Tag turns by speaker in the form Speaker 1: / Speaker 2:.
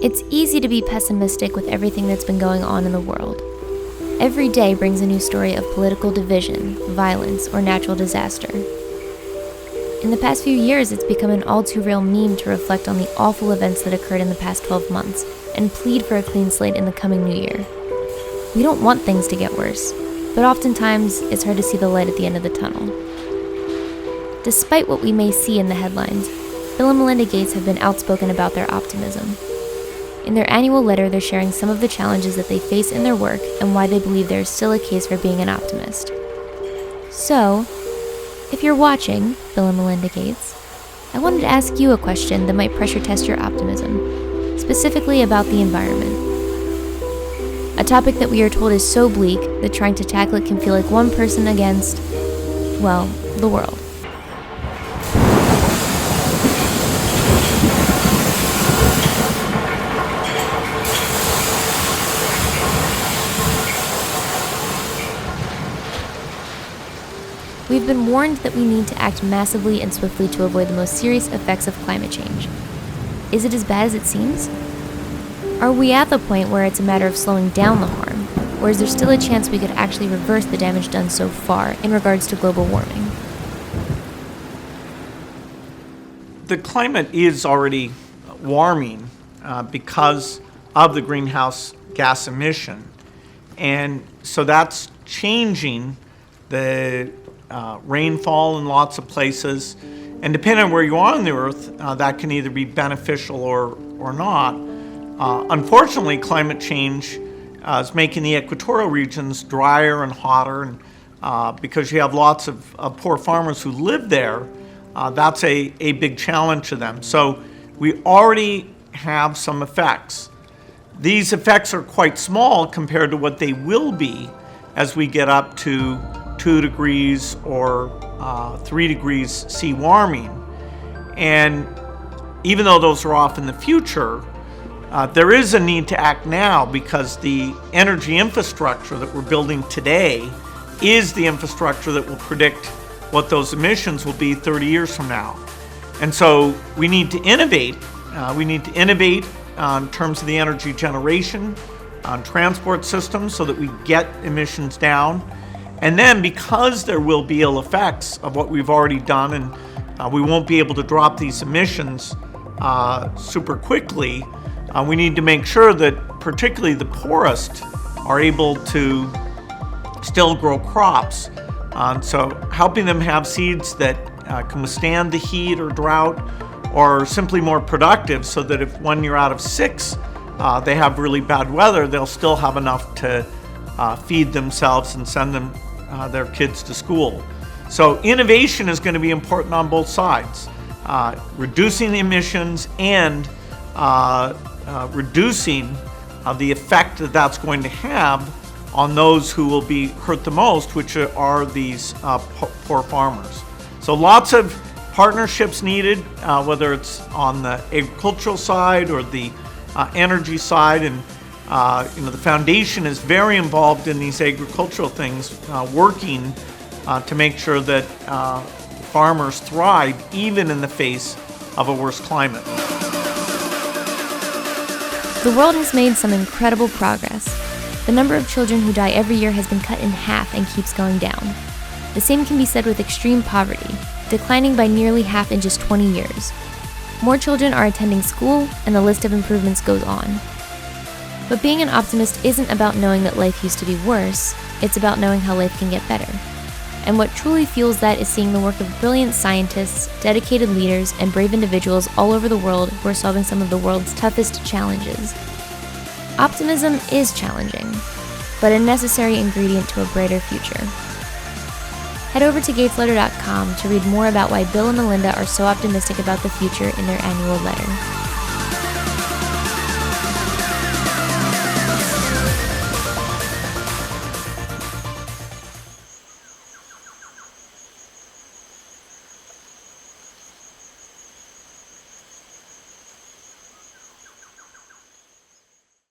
Speaker 1: It's easy to be pessimistic with everything that's been going on in the world. Every day brings a new story of political division, violence, or natural disaster. In the past few years, it's become an all-too-real meme to reflect on the awful events that occurred in the past 12 months and plead for a clean slate in the coming new year. We don't want things to get worse, but oftentimes it's hard to see the light at the end of the tunnel. Despite what we may see in the headlines, Bill and Melinda Gates have been outspoken about their optimism. In their annual letter, they're sharing some of the challenges that they face in their work and why they believe there is still a case for being an optimist. So, if you're watching, Bill and Melinda Gates, I wanted to ask you a question that might pressure test your optimism, specifically about the environment. A topic that we are told is so bleak that trying to tackle it can feel like one person against, well, the world. We've been warned that we need to act massively and swiftly to avoid the most serious effects of climate change. Is it as bad as it seems? Are we at the point where it's a matter of slowing down the harm, or is there still a chance we could actually reverse the damage done so far in regards to global warming?
Speaker 2: The climate is already warming because of the greenhouse gas emission, and so that's changing the rainfall in lots of places, and depending on where you are on the earth, that can either be beneficial or not. Unfortunately, climate change is making the equatorial regions drier and hotter, and because you have lots of poor farmers who live there, that's a big challenge to them. So we already have some effects. These effects are quite small compared to what they will be as we get up to 2 degrees or 3 degrees C warming. And even though those are off in the future, there is a need to act now because the energy infrastructure that we're building today is the infrastructure that will predict what those emissions will be 30 years from now. And so we need to innovate. We need to innovate in terms of the energy generation, on transport systems so that we get emissions down. And then because there will be ill effects of what we've already done and we won't be able to drop these emissions super quickly, we need to make sure that particularly the poorest are able to still grow crops. So helping them have seeds that can withstand the heat or drought, or simply more productive so that if 1 year out of 6 they have really bad weather, they'll still have enough to feed themselves and send them their kids to school. So innovation is going to be important on both sides, reducing the emissions and reducing the effect that that's going to have on those who will be hurt the most, which are these poor farmers. So lots of partnerships needed, whether it's on the agricultural side or the energy side, and the foundation is very involved in these agricultural things, working to make sure that farmers thrive even in the face of a worse climate.
Speaker 1: The world has made some incredible progress. The number of children who die every year has been cut in half and keeps going down. The same can be said with extreme poverty, declining by nearly half in just 20 years. More children are attending school, and the list of improvements goes on. But being an optimist isn't about knowing that life used to be worse, it's about knowing how life can get better. And what truly fuels that is seeing the work of brilliant scientists, dedicated leaders, and brave individuals all over the world who are solving some of the world's toughest challenges. Optimism is challenging, but a necessary ingredient to a brighter future. Head over to gatesletter.com to read more about why Bill and Melinda are so optimistic about the future in their annual letter.